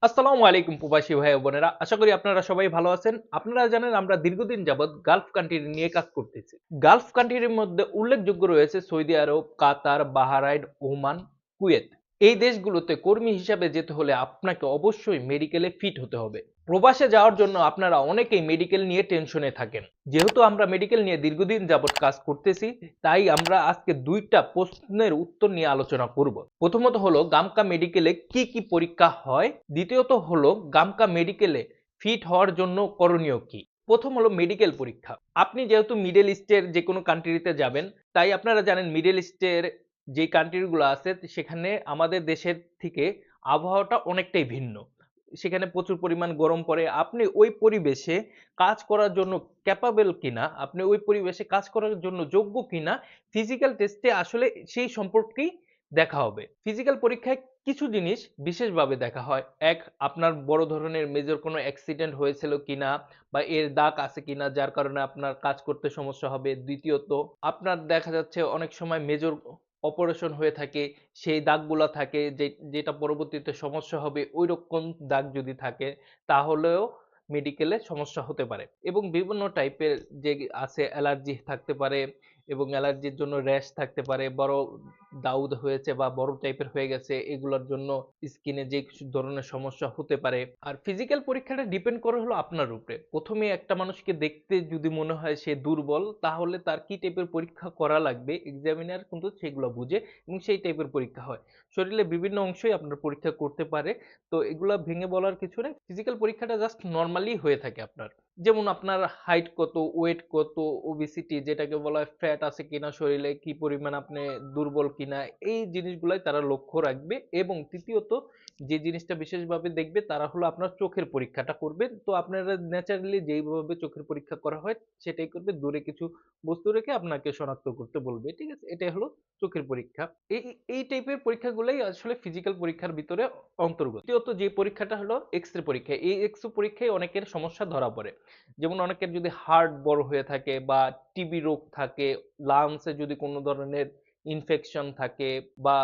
আসসালামু আলাইকুম প্রবাসী ভাই ও বোনেরা, আশা করি আপনারা সবাই ভালো আছেন। আপনারা জানেন আমরা দীর্ঘদিন যাবৎ গালফ কান্ট্রি নিয়ে কাজ করতেছি। গালফ কান্ট্রির মধ্যে উল্লেখযোগ্য রয়েছে সৌদি আরব, কাতার, বাহরাইন, ওমান, কুয়েত। এই দেশগুলোতে কর্মী হিসাবে যেতে হলে আপনাকে অবশ্যই মেডিকেলে ফিট হতে হবে। প্রবাসে যাওয়ার জন্য আপনারা অনেকেই মেডিকেল নিয়ে টেনশনে থাকেন। যেহেতু আমরা মেডিকেল নিয়ে দীর্ঘদিন যাবৎ কাজ করতেছি, তাই আমরা আজকে দুইটা প্রশ্নের উত্তর নিয়ে আলোচনা করব। প্রথমত হলো গামকা মেডিকেলে কি কি পরীক্ষা হয়, দ্বিতীয়ত হলো গামকা মেডিকেলে ফিট হওয়ার জন্য করণীয় কি। প্রথম হলো মেডিকেল পরীক্ষা। আপনি যেহেতু মিডল ইস্টের যে কোনো কান্ট্রিতে যাবেন, তাই আপনারা জানেন মিডল ইস্টের যে কান্ট্রিগুলো আছে সেখানে আমাদের দেশের থেকে আবহাওয়াটা অনেকটাই ভিন্ন। সেখানে প্রচুর পরিমাণ গরম পড়ে। আপনি ওই পরিবেশে কাজ করার জন্য ক্যাপাবল কিনা, আপনি ওই পরিবেশে কাজ করার জন্য যোগ্য কিনা, ফিজিক্যাল টেস্টে আসলে সেই সম্পর্কেই দেখা হবে। ফিজিক্যাল পরীক্ষায় কিছু জিনিস বিশেষভাবে দেখা হয়। এক, আপনার বড় ধরনের মেজর কোনো অ্যাক্সিডেন্ট হয়েছিল কিনা বা এর দাগ আছে কিনা যার কারণে আপনার কাজ করতে সমস্যা হবে। দ্বিতীয়ত, আপনার দেখা যাচ্ছে অনেক সময় মেজর অপারেশন হয়ে থাকে, সেই দাগগুলা থাকে যেটা পরবর্তীতে সমস্যা হবে, ঐরকম দাগ যদি থাকে তাহলেও মেডিকেলে সমস্যা হতে পারে। এবং বিভিন্ন টাইপের যে আছে, অ্যালার্জি থাকতে পারে এবং অ্যালার্জির জন্য র্যাশ থাকতে পারে, বড় দাউদ হয়েছে বা বড় টাইপের হয়ে গেছে, এগুলোর জন্য স্কিনে যে ধরনের সমস্যা হতে পারে। আর ফিজিক্যাল পরীক্ষাটা ডিপেন্ড করে হলো আপনার উপরে। প্রথমে একটা মানুষকে দেখতে যদি মনে হয় সে দুর্বল, তাহলে তার কি টাইপের পরীক্ষা করা লাগবে এক্সামিনার কিন্তু সেগুলো বুঝে এবং সেই টাইপের পরীক্ষা হয়। শরীরে বিভিন্ন অংশই আপনার পরীক্ষা করতে পারে, তো এগুলা ভেঙে বলার কিছু নেই। ফিজিক্যাল পরীক্ষাটা জাস্ট নর্মালি হয়ে থাকে আপনার। যেমন আপনার হাইট কত, ওয়েট কত, ওবেসিটি যেটাকে বলা হয়, ফ্যাট আছে কিনা শরীরে, কি পরিমাণ আপনি দুর্বল কিনা, এই জিনিসগুলাই তারা লক্ষ্য রাখবে। এবং তৃতীয়ত যে জিনিসটা বিশেষভাবে দেখবে তারা হলো আপনার চোখের পরীক্ষাটা করবে। তো আপনারা ন্যাচারালি যেইভাবে চোখের পরীক্ষা করা হয় সেটাই করবে, দূরে কিছু বস্তু রেখে আপনাকে শনাক্ত করতে বলবে, ঠিক আছে? এটাই হলো চোখের পরীক্ষা। এই এই টাইপের পরীক্ষাগুলোই আসলে ফিজিক্যাল পরীক্ষার ভিতরে অন্তর্গত। তৃতীয়ত যে পরীক্ষাটা হলো এক্স-রে পরীক্ষা। এই এক্স-রে পরীক্ষায় অনেকের সমস্যা ধরা পড়ে। যেমন অনেকের যদি হার্ট বড় হয়ে থাকে বা টিবি রোগ থাকে, লাংসে যদি কোনো ধরনের ইনফেকশন থাকে বা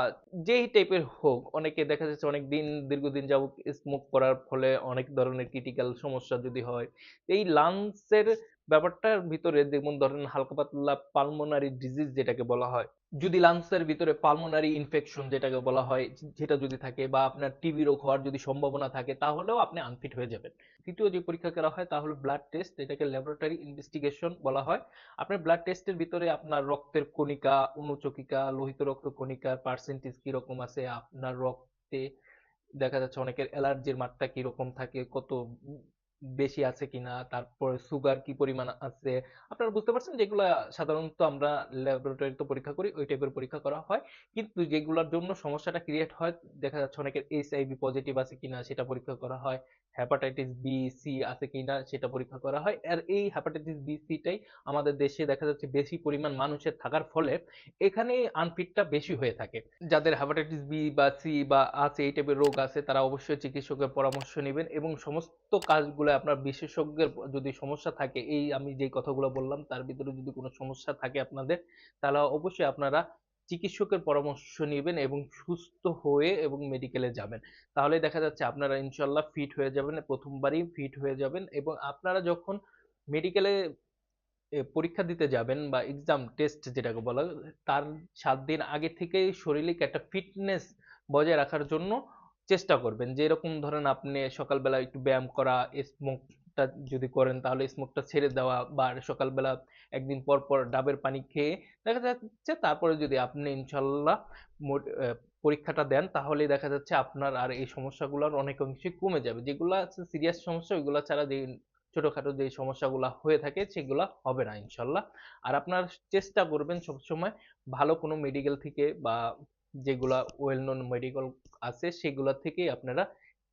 যেই টাইপের হোক, অনেকে দেখা যাচ্ছে অনেক দিন দীর্ঘদিন যাবত স্মোক করার ফলে অনেক ধরনের ক্রিটিক্যাল সমস্যা যদি হয়, এই লাংসের ব্যাপারটার ভিতরে যেমন ধরেন হালকা পাতলা পালমোনারি ডিজিজ যেটাকে বলা হয়, যদি লাংসের ভিতরে পালমোনারি ইনফেকশন যেটাকে বলা হয় যেটা যদি থাকে বা আপনার টিবি রোগ হওয়ার যদি সম্ভাবনা থাকে, তাহলেও আপনি আনফিট হয়ে যাবেন। তৃতীয় যে পরীক্ষা করা হয় তা হলো ব্লাড টেস্ট, এটাকে ল্যাবরেটরি ইনভেস্টিগেশন বলা হয়। আপনার ব্লাড টেস্টের ভিতরে আপনার রক্তের কণিকা, অনুচক্রিকা, লোহিত রক্ত কণিকার পার্সেন্টেজ কিরকম আছে, আপনার রক্তে দেখা যাচ্ছে অনেকের অ্যালার্জির মাত্রা কিরকম থাকে, কত বেশি আছে কিনা, তারপরে সুগার কি পরিমাণ আছে। আপনারা বুঝতে পারছেন যেগুলা সাধারণত আমরা ল্যাবরেটরিতে পরীক্ষা করি ওই টাইপের পরীক্ষা করা হয়। কিন্তু যেগুলোর জন্য সমস্যাটা ক্রিয়েট হয়, দেখা যাচ্ছে অনেকের এইচআইভি পজিটিভ আছে কিনা সেটা পরীক্ষা করা হয়, হ্যাপাটাইটিস বি সি আছে কিনা সেটা পরীক্ষা করা হয়। আর এই হ্যাপাটাইটিস বি সিটাই আমাদের দেশে দেখা যাচ্ছে বেশি পরিমাণ মানুষের থাকার ফলে এখানে আনফিটটা বেশি হয়ে থাকে। যাদের হেপাটাইটিস বি বা সি বা আছে এই টাইপের রোগ আছে তারা অবশ্যই চিকিৎসকের পরামর্শ নেবেন এবং সমস্ত কাজগুলো আপনার বিশেষজ্ঞের যদি সমস্যা থাকে, এই আমি যে কথাগুলো বললাম তার ভিতরে যদি কোনো সমস্যা থাকে আপনাদের, তাহলে অবশ্যই আপনারা চিকিৎসকের পরামর্শ নেবেন এবং সুস্থ হয়ে এবং মেডিকেলে যাবেন। তাহলে দেখা যাচ্ছে আপনারা ইনশাল্লাহ ফিট হয়ে যাবেন, প্রথমবারই ফিট হয়ে যাবেন। এবং আপনারা যখন মেডিকেলে পরীক্ষা দিতে যাবেন বা এক্সাম টেস্ট যেটাকে বলা হয়, তার 7 দিন আগে থেকেই শরীরে একটা ফিটনেস বজায় রাখার জন্য চেষ্টা করবেন। যে এরকম ধরেন আপনি সকালবেলা একটু ব্যায়াম করা, স্মোকটা যদি করেন তাহলে স্মোকটা ছেড়ে দেওয়া, বা সকালবেলা একদিন পর পর ডাবের পানি খেয়ে দেখা যাচ্ছে তারপরে যদি আপনি ইনশাল্লাহ পরীক্ষাটা দেন, তাহলে দেখা যাচ্ছে আপনার আর এই সমস্যাগুলোর অনেক অংশে কমে যাবে। যেগুলো আছে সিরিয়াস সমস্যা ওইগুলো ছাড়া যে ছোটখাটো যে সমস্যাগুলো হয়ে থাকে সেগুলো হবে না ইনশাল্লাহ। আর আপনার চেষ্টা করবেন সবসময় ভালো কোনো মেডিকেল থেকে বা যেগুলা ওয়েল নোন মেডিকেল আছে সেগুলা থেকেই আপনারা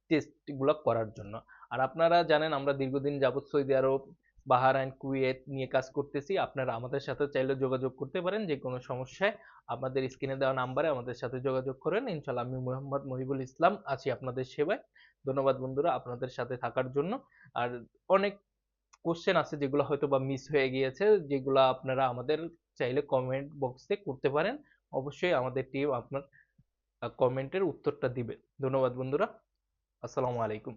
টেস্ট গুলা করার জন্য। আর আপনারা জানেন আমরা দীর্ঘদিন যাবত সৌদি আরব, বাহরাইন, কুয়েত নিয়ে কাজ করতেছি। আপনারা আমাদের সাথে চাইলে যোগাযোগ করতে পারেন যে কোনো সমস্যায়। আমাদের স্ক্রিনে দেওয়া নাম্বারে আমাদের সাথে যোগাযোগ করেন। ইনশাল্লাহ আমি মোহাম্মদ মহিবুল ইসলাম আছি আপনাদের সেবায়। ধন্যবাদ বন্ধুরা আপনাদের সাথে থাকার জন্য। আর অনেক কোশ্চেন আছে যেগুলো হয়তো বা মিস হয়ে গিয়েছে, যেগুলো আপনারা আমাদের চাইলে কমেন্ট বক্সে করতে পারেন। অবশ্যই আমাদের টিম আপনার কমেন্টের উত্তরটা দিবে। ধন্যবাদ বন্ধুরা। আসসালামু আলাইকুম।